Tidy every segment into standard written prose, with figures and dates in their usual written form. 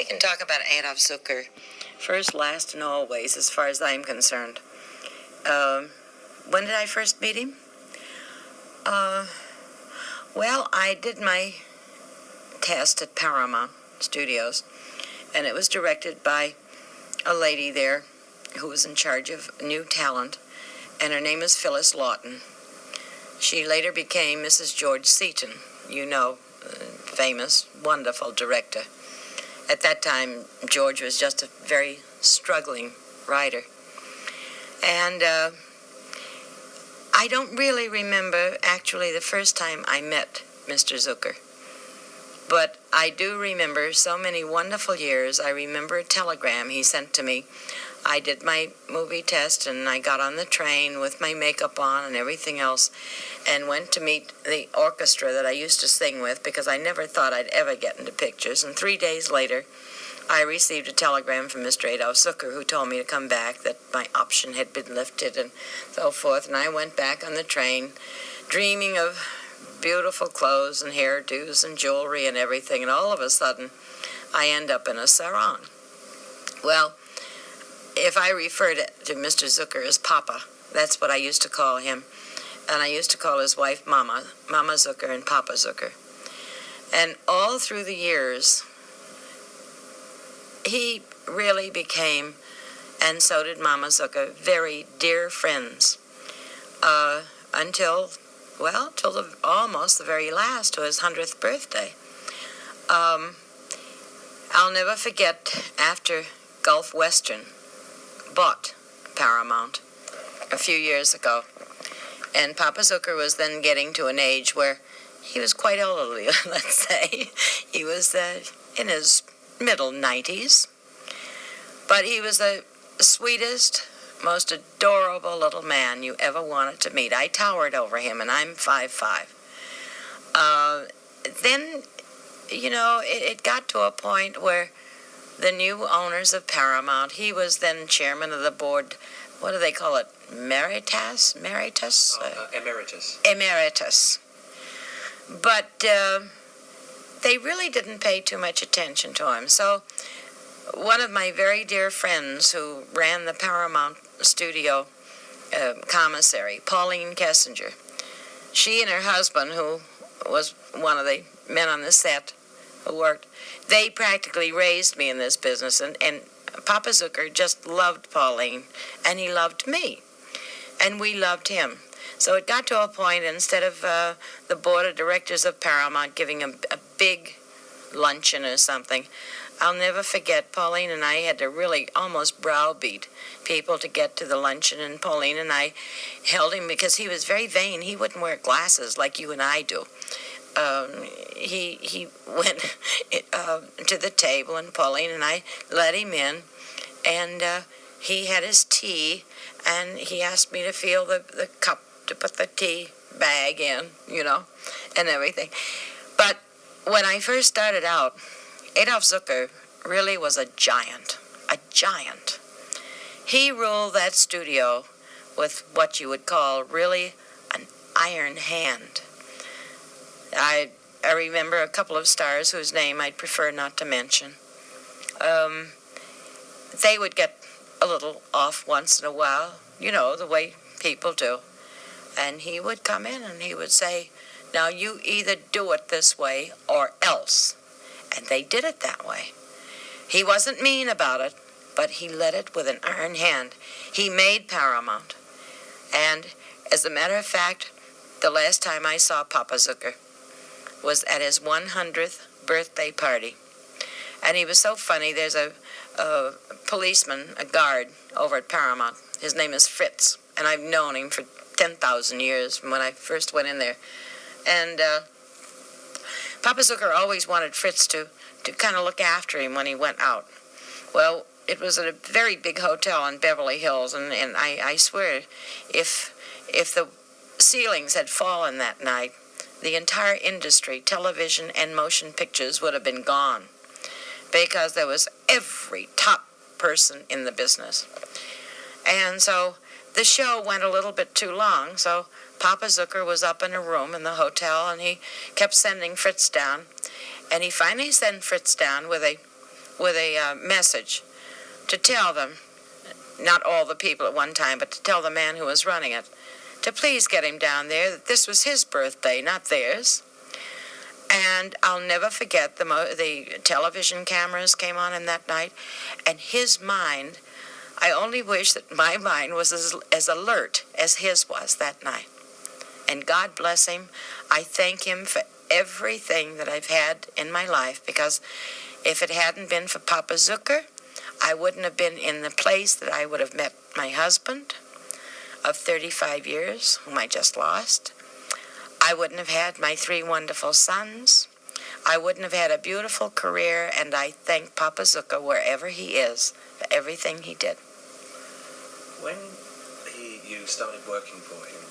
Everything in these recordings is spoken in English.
can talk about Adolph Zukor first, last, and always, as far as I'm concerned. When did I first meet him? Well, I did my test at Paramount Studios, and it was directed by a lady there who was in charge of new talent, and her name is Phyllis Lawton. She later became Mrs. George Seaton, famous, wonderful director. At that time, George was just a very struggling writer. And I don't really remember actually the first time I met Mr. Zukor. But I do remember so many wonderful years. I remember a telegram he sent to me. I did my movie test, and I got on the train with my makeup on and everything else, and went to meet the orchestra that I used to sing with, because I never thought I'd ever get into pictures. And 3 days later, I received a telegram from Mr. Adolph Zukor, who told me to come back, that my option had been lifted and so forth. And I went back on the train, dreaming of beautiful clothes and hairdos and jewelry and everything, and all of a sudden, I end up in a sarong. Well, if I refer to Mr. Zukor as Papa, that's what I used to call him. And I used to call his wife Mama Zukor and Papa Zukor. And all through the years, he really became, and so did Mama Zukor, very dear friends. Until almost the very last, to his 100th birthday. I'll never forget, after Gulf Western bought Paramount a few years ago, and Papa Zukor was then getting to an age where he was quite elderly, let's say. He was in his middle 90s, but he was the sweetest, most adorable little man you ever wanted to meet. I towered over him, and I'm 5'5". Then, it got to a point where the new owners of Paramount, he was then chairman of the board, what do they call it, Emeritus? Emeritus. Emeritus. But they really didn't pay too much attention to him. So one of my very dear friends who ran the Paramount studio commissary, Pauline Kessinger, she and her husband, who was one of the men on the set who worked, they practically raised me in this business. And Papa Zukor just loved Pauline, and he loved me, and we loved him. So it got to a point, instead of the board of directors of Paramount giving a big luncheon or something, I'll never forget, Pauline and I had to really almost browbeat people to get to the luncheon, and Pauline and I held him because he was very vain. He wouldn't wear glasses like you and I do. He went to the table, and Pauline and I let him in, and he had his tea, and he asked me to feel the cup to put the tea bag in, and everything. But when I first started out, Adolph Zukor really was a giant. He ruled that studio with what you would call really an iron hand. I remember a couple of stars whose name I'd prefer not to mention. They would get a little off once in a while, the way people do. And he would come in and he would say, "Now you either do it this way or else." And they did it that way. He wasn't mean about it, but he led it with an iron hand. He made Paramount. And as a matter of fact, the last time I saw Papa Zukor was at his 100th birthday party. And he was so funny. There's a policeman, a guard over at Paramount. His name is Fritz, and I've known him for 10,000 years from when I first went in there. And Papa Zukor always wanted Fritz to kind of look after him when he went out. Well, it was at a very big hotel in Beverly Hills, and I swear, if the ceilings had fallen that night, the entire industry, television and motion pictures, would have been gone, because there was every top person in the business. And so the show went a little bit too long, so Papa Zukor was up in a room in the hotel, and he kept sending Fritz down. And he finally sent Fritz down with a with a message to tell them, not all the people at one time, but to tell the man who was running it, to please get him down there, that this was his birthday, not theirs. And I'll never forget the television cameras came on in that night, and his mind, I only wish that my mind was as alert as his was that night. And God bless him. I thank him for everything that I've had in my life, because if it hadn't been for Papa Zukor, I wouldn't have been in the place that I would have met my husband of 35 years, whom I just lost. I wouldn't have had my 3 wonderful sons. I wouldn't have had a beautiful career, and I thank Papa Zukor wherever he is for everything he did. When you started working for him,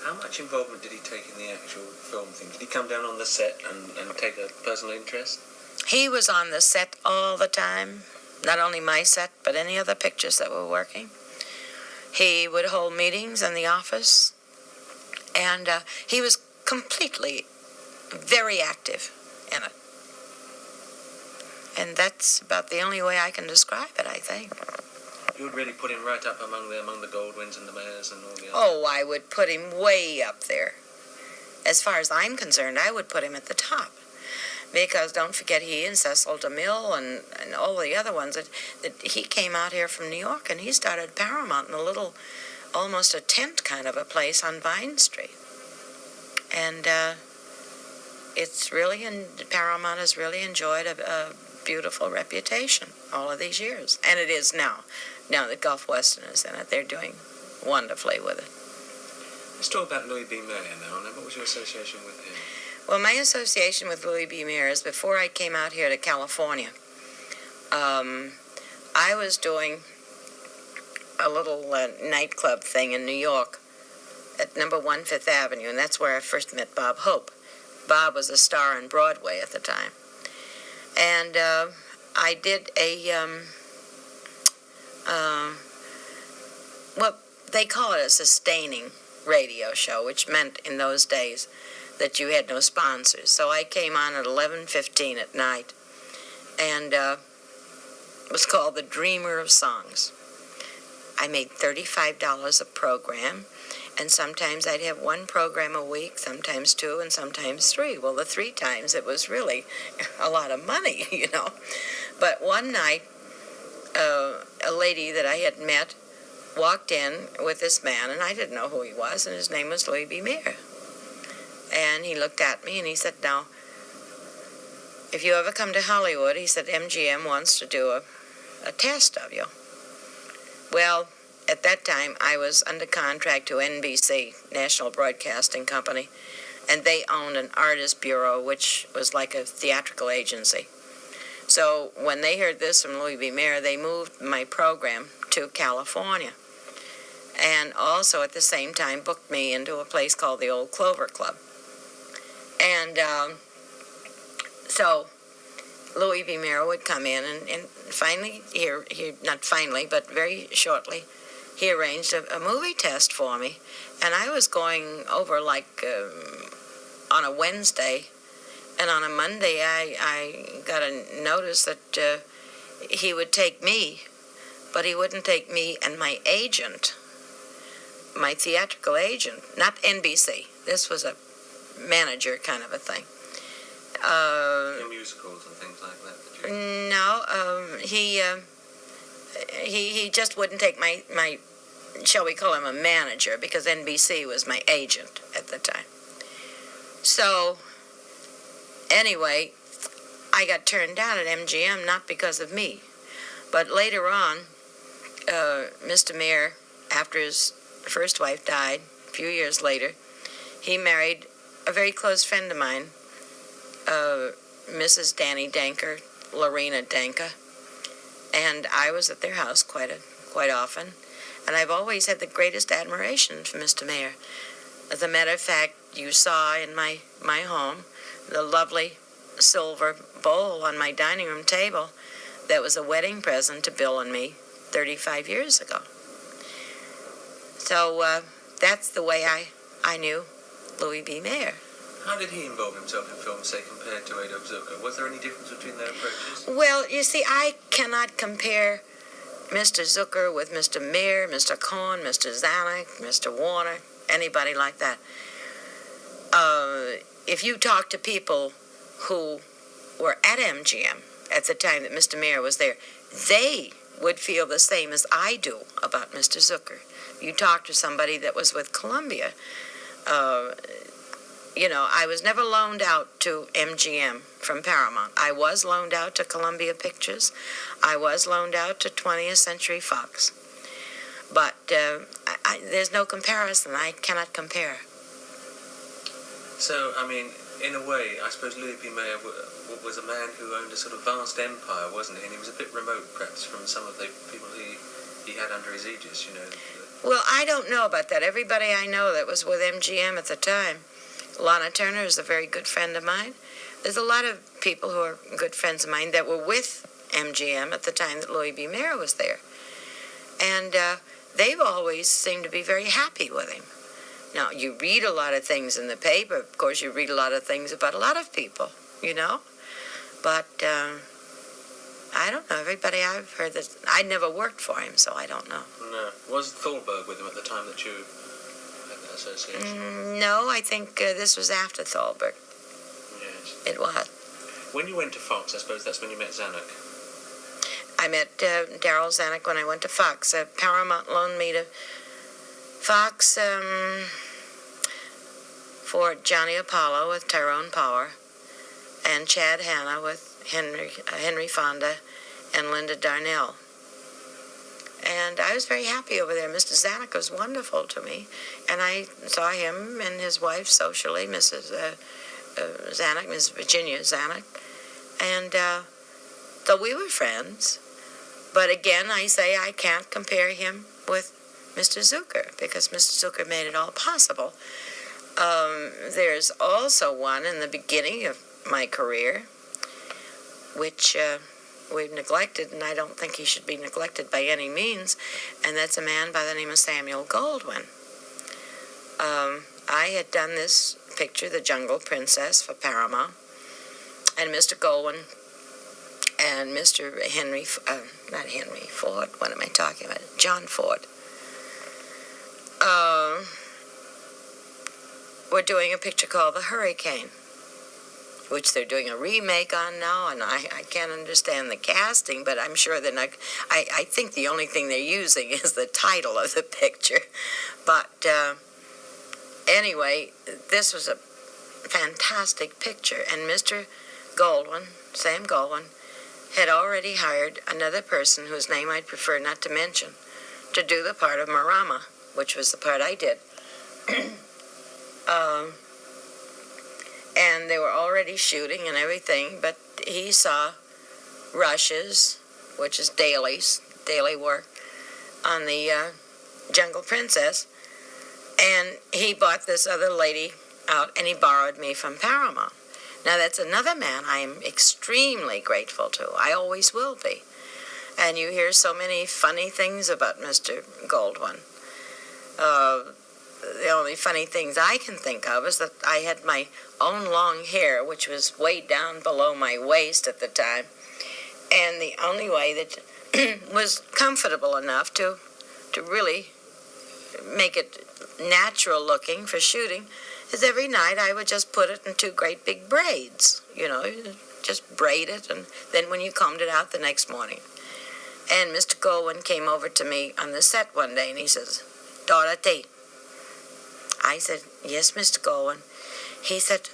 how much involvement did he take in the actual film thing? Did he come down on the set and take a personal interest? He was on the set all the time, not only my set, but any other pictures that were working. He would hold meetings in the office, and he was completely very active in it. And that's about the only way I can describe it, I think. You would really put him right up among the Goldwyns and the Mayors and all the others? Oh, I would put him way up there. As far as I'm concerned, I would put him at the top. Because don't forget, he and Cecil DeMille and all the other ones, that he came out here from New York, and he started Paramount in a little, almost a tent kind of a place on Vine Street. And it's really, Paramount has really enjoyed a beautiful reputation all of these years. And it is now that Gulf Western is in it. They're doing wonderfully with it. Let's talk about Louis B. Mayer now. What was your association with him? Well, my association with Louis B. Mayer is before I came out here to California. I was doing a little nightclub thing in New York at number 1 Fifth Avenue, and that's where I first met Bob Hope. Bob was a star on Broadway at the time. And I did what they call it a sustaining radio show, which meant in those days that you had no sponsors. So I came on at 11:15 at night, and it was called The Dreamer of Songs. I made $35 a program, and sometimes I'd have 1 program a week, sometimes 2, and sometimes 3. Well, the 3 times, it was really a lot of money, you know. But one night, a lady that I had met walked in with this man, and I didn't know who he was, and his name was Louis B. Mayer. And he looked at me, and he said, "Now, if you ever come to Hollywood," he said, "MGM wants to do a test of you." Well, at that time, I was under contract to NBC, National Broadcasting Company, and they owned an artist bureau, which was like a theatrical agency. So when they heard this from Louis B. Mayer, they moved my program to California, and also at the same time booked me into a place called the Old Clover Club. And so Louis B. Mayer would come in, and finally, not finally, but very shortly, he arranged a movie test for me. And I was going over like on a Wednesday, and on a Monday I got a notice that he would take me, but he wouldn't take me and my agent, my theatrical agent, not NBC. This was a manager kind of a thing. Musicals and things like that? No, he just wouldn't take my, shall we call him a manager, because NBC was my agent at the time. So, anyway, I got turned down at MGM, not because of me. But later on, Mr. Mayer, after his first wife died, a few years later, he married a very close friend of mine, Mrs. Danny Danker, Lorena Danker, and I was at their house quite often, and I've always had the greatest admiration for Mr. Mayer. As a matter of fact, you saw in my home the lovely silver bowl on my dining room table that was a wedding present to Bill and me 35 years ago. So that's the way I knew Louis B. Mayer. How did he involve himself in film, say, compared to Adolph Zukor? Was there any difference between their approaches? Well, you see, I cannot compare Mr. Zukor with Mr. Meir, Mr. Cohen, Mr. Zanuck, Mr. Warner, anybody like that. If you talk to people who were at MGM at the time that Mr. Meir was there, they would feel the same as I do about Mr. Zukor. You talk to somebody that was with Columbia, I was never loaned out to MGM from Paramount. I was loaned out to Columbia Pictures. I was loaned out to 20th Century Fox. But there's no comparison. I cannot compare. So, I mean, in a way, I suppose Louis B. Mayer was a man who owned a sort of vast empire, wasn't he? And he was a bit remote, perhaps, from some of the people he had under his aegis, Well, I don't know about that. Everybody I know that was with MGM at the time, Lana Turner is a very good friend of mine. There's a lot of people who are good friends of mine that were with MGM at the time that Louis B. Mayer was there. And they've always seemed to be very happy with him. Now, you read a lot of things in the paper. Of course, you read a lot of things about a lot of people, But I don't know. Everybody I've heard that... I never worked for him, so I don't know. No. Was Thalberg with him at the time that you had that association? No, I think this was after Thalberg. Yes. It was. When you went to Fox, I suppose that's when you met Zanuck. I met Darryl Zanuck when I went to Fox. Paramount loaned me to Fox for Johnny Apollo with Tyrone Power and Chad Hanna with Henry Fonda and Linda Darnell. And I was very happy over there. Mr. Zanuck was wonderful to me. And I saw him and his wife socially, Mrs. Zanuck, Miss Virginia Zanuck. And so we were friends. But again, I say I can't compare him with Mr. Zukor because Mr. Zukor made it all possible. There's also one in the beginning of my career, which we've neglected, and I don't think he should be neglected by any means, and that's a man by the name of Samuel Goldwyn. I had done this picture, The Jungle Princess, for Paramount, and Mr. Goldwyn and Mr. not Henry Ford, what am I talking about? John Ford. We're doing a picture called The Hurricane, which they're doing a remake on now, and I can't understand the casting, but I'm sure they're not... I think the only thing they're using is the title of the picture. But anyway, this was a fantastic picture, and Mr. Goldwyn, Sam Goldwyn, had already hired another person whose name I'd prefer not to mention to do the part of Marama, which was the part I did. And they were already shooting and everything, but he saw rushes, which is daily work, on the Jungle Princess, and he bought this other lady out, and he borrowed me from Paramount. Now, that's another man I am extremely grateful to. I always will be. And you hear so many funny things about Mr. Goldwyn. The only funny things I can think of is that I had my own long hair, which was way down below my waist at the time, and the only way that was comfortable enough to really make it natural looking for shooting is every night I would just put it in two great big braids, just braid it, and then when you combed it out the next morning. And Mr. Goldwyn came over to me on the set one day, and he says, "Dorothy." I said, "Yes, Mr. Goldwyn." He said,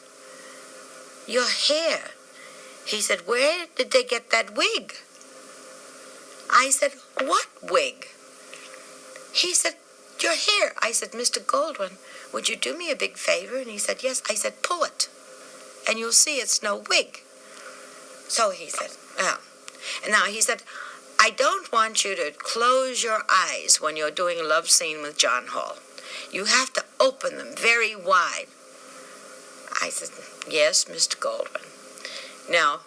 "Your hair." He said, "Where did they get that wig?" I said, "What wig?" He said, "Your hair." I said, "Mr. Goldwyn, would you do me a big favor?" And he said, "Yes." I said, "Pull it, and you'll see it's no wig." So he said, "Oh." And now he said, "I don't want you to close your eyes when you're doing a love scene with John Hall. You have to open them very wide." I said, "Yes, Mr. Goldwyn." Now,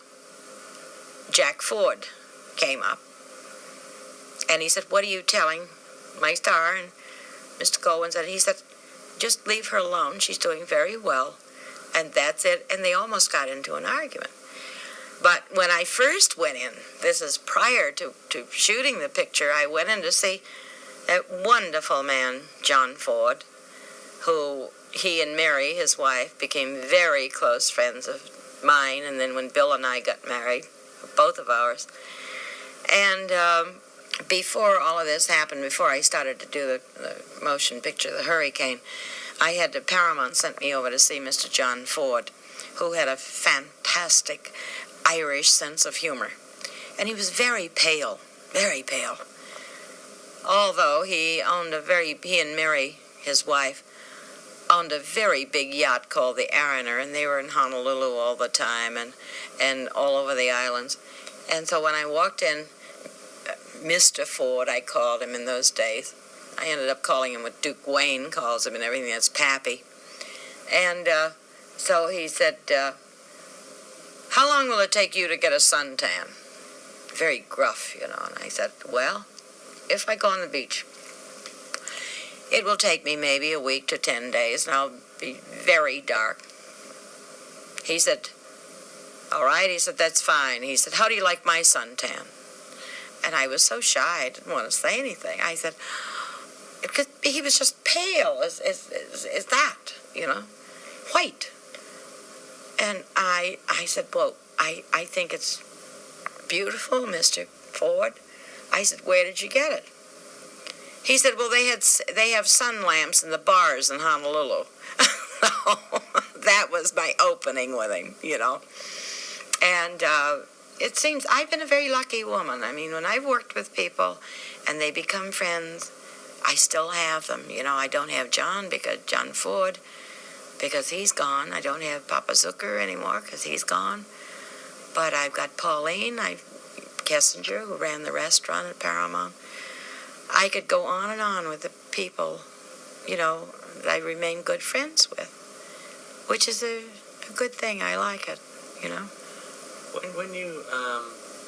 Jack Ford came up, and he said, "What are you telling my star?" And Mr. Goldwyn said, "Just leave her alone. She's doing very well." And that's it. And they almost got into an argument. But when I first went in, this is prior to shooting the picture, I went in to see that wonderful man, John Ford, who he and Mary, his wife, became very close friends of mine. And then when Bill and I got married, both of ours. And before all of this happened, before I started to do the motion picture, The Hurricane, Paramount sent me over to see Mr. John Ford, who had a fantastic Irish sense of humor. And he was very pale, very pale. Although he and Mary, his wife, owned a very big yacht called the Ariner, and they were in Honolulu all the time and all over the islands. And so when I walked in, Mr. Ford, I called him in those days. I ended up calling him what Duke Wayne calls him and everything. That's Pappy. And so he said, how long will it take you to get a suntan? Very gruff, you know. And I said, well, if I go on the beach, it will take me maybe a week to 10 days, and I'll be very dark. He said, all right. He said, that's fine. He said, how do you like my suntan? And I was so shy, I didn't want to say anything. I said, because he was just pale as that, you know, white. And I said, well, I think it's beautiful, Mr. Ford. I said, where did you get it? He said, well, they have sun lamps in the bars in Honolulu. That was my opening with him, you know. And it seems I've been a very lucky woman. I mean, when I've worked with people and they become friends, I still have them. You know, I don't have John Ford, because he's gone. I don't have Papa Zukor anymore because he's gone. But I've got Pauline Kessinger, who ran the restaurant at Paramount. I could go on with the people, you know, that I remain good friends with, which is a good thing. I like it, you know. When you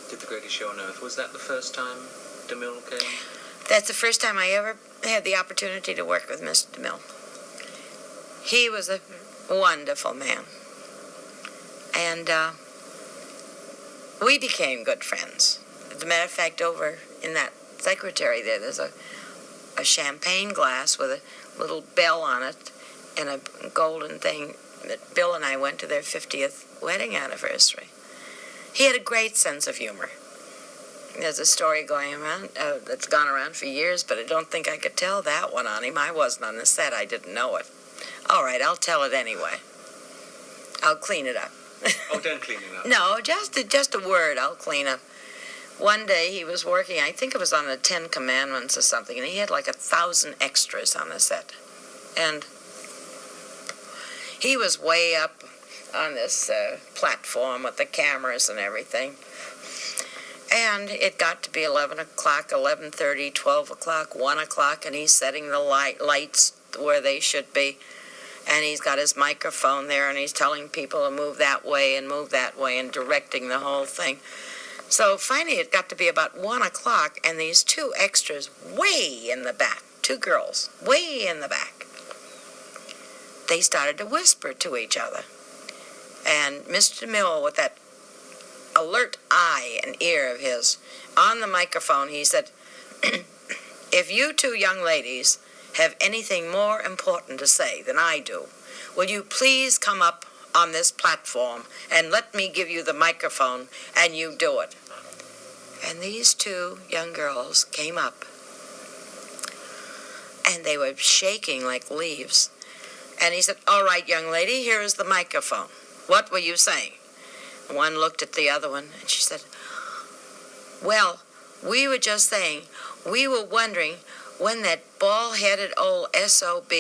did The Greatest Show on Earth, was that the first time DeMille came? That's the first time I ever had the opportunity to work with Mr. DeMille. He was a wonderful man. And we became good friends. As a matter of fact, over in that secretary there's a champagne glass with a little bell on it and a golden thing that Bill and I went to their 50th wedding anniversary. He had a great sense of humor. There's a story going around that's gone around for years, but I don't think I could tell that one on him. I wasn't on the set. I didn't know it. All right, I'll tell it anyway. I'll clean it up. Oh, don't clean it up. No, just a word. I'll clean up. One day he was working, I think it was on the 10 Commandments or something, and he had like 1,000 extras on the set. And he was way up on this platform with the cameras and everything. And it got to be 11 o'clock, 11:30, 12 o'clock, 1 o'clock, and he's setting the lights where they should be. And he's got his microphone there, and he's telling people to move that way and directing the whole thing. So finally it got to be about 1 o'clock, and these two extras way in the back, two girls, way in the back, they started to whisper to each other. And Mr. DeMille, with that alert eye and ear of his, on the microphone, he said, if you two young ladies have anything more important to say than I do, will you please come up on this platform and let me give you the microphone and you do it. And these two young girls came up, and they were shaking like leaves. And he said, all right, young lady, here is the microphone. What were you saying? One looked at the other one, and she said, well, we were just saying, we were wondering when that bald-headed old SOB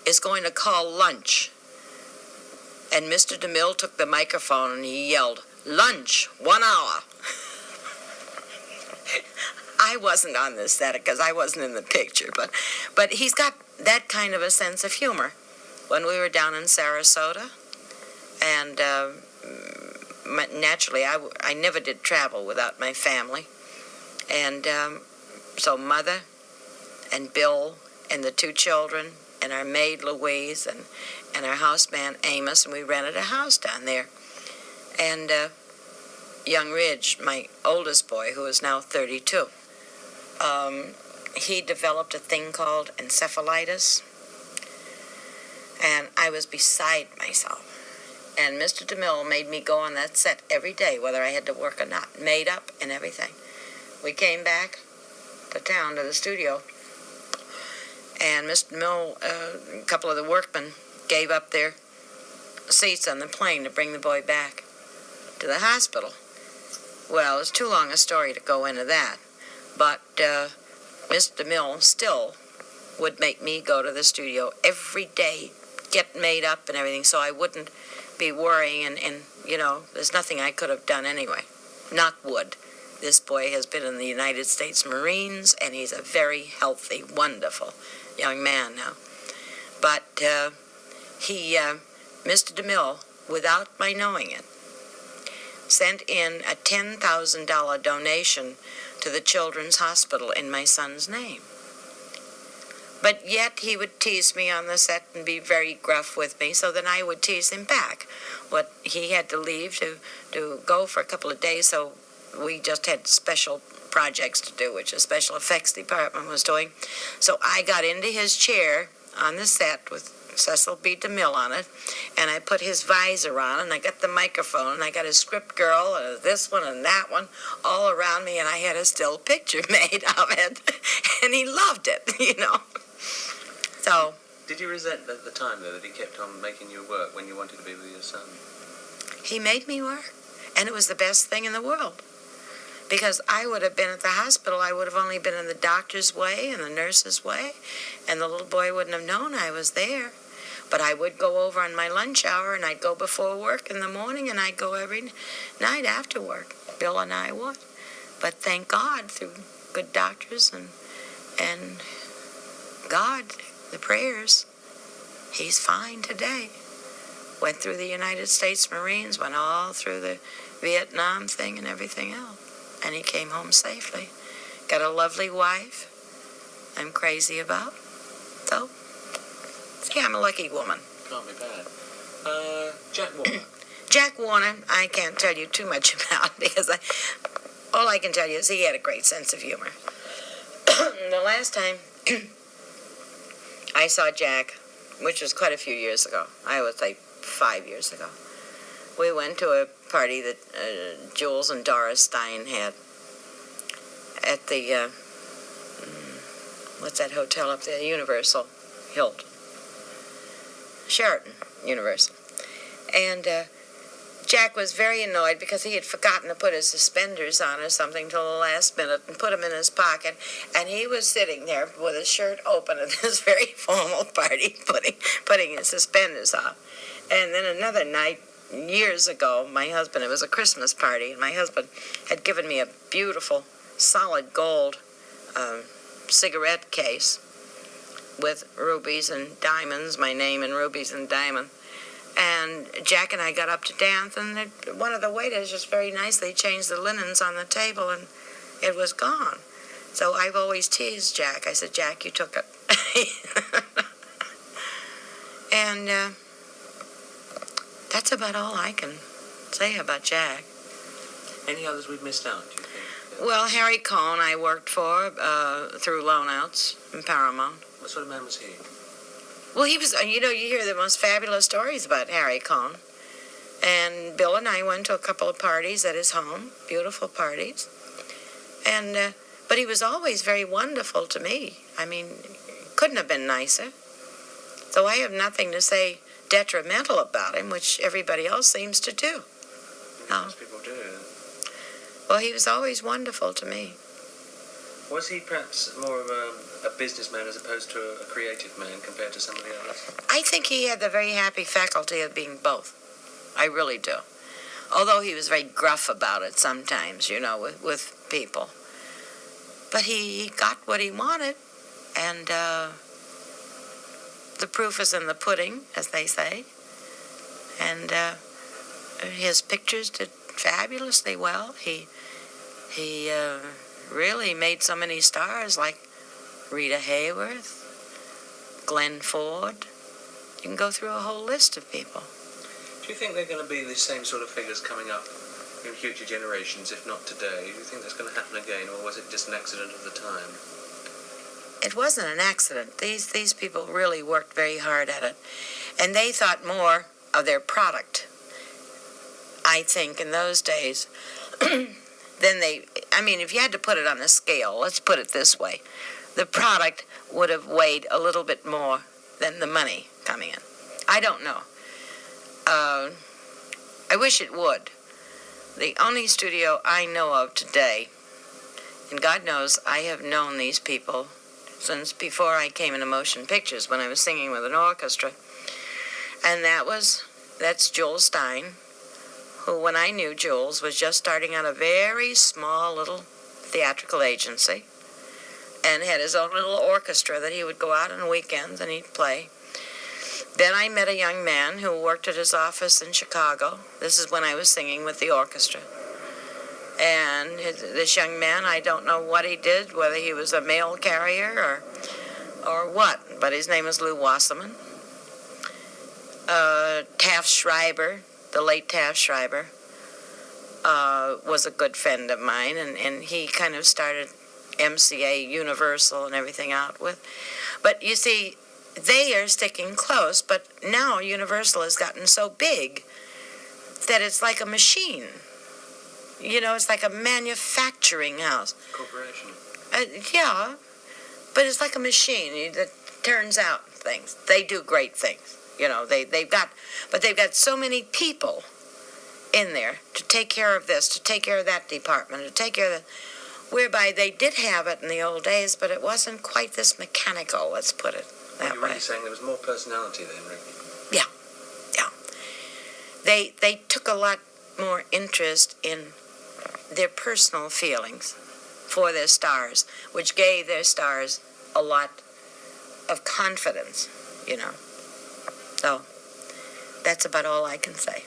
is going to call lunch. And Mr. DeMille took the microphone and he yelled, lunch, 1 hour. I wasn't on this set because I wasn't in the picture, but he's got that kind of a sense of humor. When we were down in Sarasota, and naturally I never did travel without my family, and so Mother and Bill and the two children and our maid Louise and our houseman Amos, and we rented a house down there. And young Ridge, my oldest boy, who is now 32, he developed a thing called encephalitis, and I was beside myself. And Mr. DeMille made me go on that set every day, whether I had to work or not, made up and everything. We came back to town, to the studio, and Mr. DeMille, a couple of the workmen, gave up their seats on the plane to bring the boy back to the hospital. Well, it's too long a story to go into that, but Mr. DeMille still would make me go to the studio every day, get made up and everything, so I wouldn't be worrying, and you know, there's nothing I could have done anyway. Knock wood. This boy has been in the United States Marines, and he's a very healthy, wonderful young man now. But Mr. DeMille, without my knowing it, sent in a $10,000 donation to the Children's Hospital in my son's name. But yet he would tease me on the set and be very gruff with me, so then I would tease him back. What he had to leave to go for a couple of days, so we just had special projects to do, which the special effects department was doing. So I got into his chair on the set with Cecil B. DeMille on it, and I put his visor on, and I got the microphone, and I got a script girl, this one and that one, all around me, and I had a still picture made of it, and he loved it, you know. So. Did you resent at the time, though, that he kept on making you work when you wanted to be with your son? He made me work, and it was the best thing in the world. Because I would have been at the hospital, I would have only been in the doctor's way and the nurse's way, and the little boy wouldn't have known I was there. But I would go over on my lunch hour, and I'd go before work in the morning, and I'd go every night after work. Bill and I would. But thank God, through good doctors and God, the prayers, he's fine today. Went through the United States Marines, went all through the Vietnam thing and everything else. And he came home safely. Got a lovely wife I'm crazy about. So, see, I'm a lucky woman. Can't be bad. Jack Warner. Jack Warner, I can't tell you too much about, because all I can tell you is he had a great sense of humor. The last time I saw Jack, which was quite a few years ago, I would say 5 years ago, we went to a party that Jules and Doris Stein had at the, what's that hotel up there? Universal Hilton. Sheraton Universal. And Jack was very annoyed because he had forgotten to put his suspenders on or something till the last minute and put them in his pocket. And he was sitting there with his shirt open at this very formal party, putting his suspenders on. And then another night, years ago, my husband, it was a Christmas party, and my husband had given me a beautiful solid gold cigarette case with rubies and diamonds, my name in rubies and diamonds. And Jack and I got up to dance, and one of the waiters just very nicely changed the linens on the table, and it was gone. So I've always teased Jack. I said, Jack, you took it. And that's about all I can say about Jack. Any others we've missed out, do you think? Well, Harry Cohn I worked for through loan-outs in Paramount. What sort of man was he? Well, he was, you know, you hear the most fabulous stories about Harry Cohn. And Bill and I went to a couple of parties at his home, beautiful parties. And, but he was always very wonderful to me. I mean, couldn't have been nicer. So I have nothing to say detrimental about him, which everybody else seems to do. Most people do. Well, he was always wonderful to me. Was he perhaps more of a businessman as opposed to a creative man compared to some of the others? I think he had the very happy faculty of being both. I really do. Although he was very gruff about it sometimes, you know, with people. But he got what he wanted, and the proof is in the pudding, as they say. And his pictures did fabulously well. He really made so many stars like Rita Hayworth, Glenn Ford. You can go through a whole list of people. Do you think they're going to be the same sort of figures coming up in future generations, if not today? Do you think that's going to happen again, or was it just an accident of the time? It wasn't an accident. These people really worked very hard at it. And they thought more of their product, I think, in those days, than if you had to put it on a scale, let's put it this way, the product would have weighed a little bit more than the money coming in. I don't know. I wish it would. The only studio I know of today, and God knows I have known these people since before I came into motion pictures, when I was singing with an orchestra, and that's Jules Stein, who, when I knew Jules, was just starting out a very small little theatrical agency and had his own little orchestra that he would go out on weekends and he'd play. Then I met a young man who worked at his office in Chicago. This is when I was singing with the orchestra. And this young man, I don't know what he did, whether he was a mail carrier or what, but his name is Lou Wasserman. Taft Schreiber, the late Taft Schreiber, was a good friend of mine, and he kind of started MCA Universal and everything out with. But you see, they are sticking close, but now Universal has gotten so big that it's like a machine. You know, it's like a manufacturing house. Corporation. Yeah, but it's like a machine that turns out things. They do great things. You know, they've got so many people in there to take care of this, to take care of that department, to take care of that, whereby they did have it in the old days, but it wasn't quite this mechanical, let's put it that You're way. really saying there was more personality then, Rick? Yeah. They took a lot more interest in their personal feelings for their stars, which gave their stars a lot of confidence, you know. So that's about all I can say.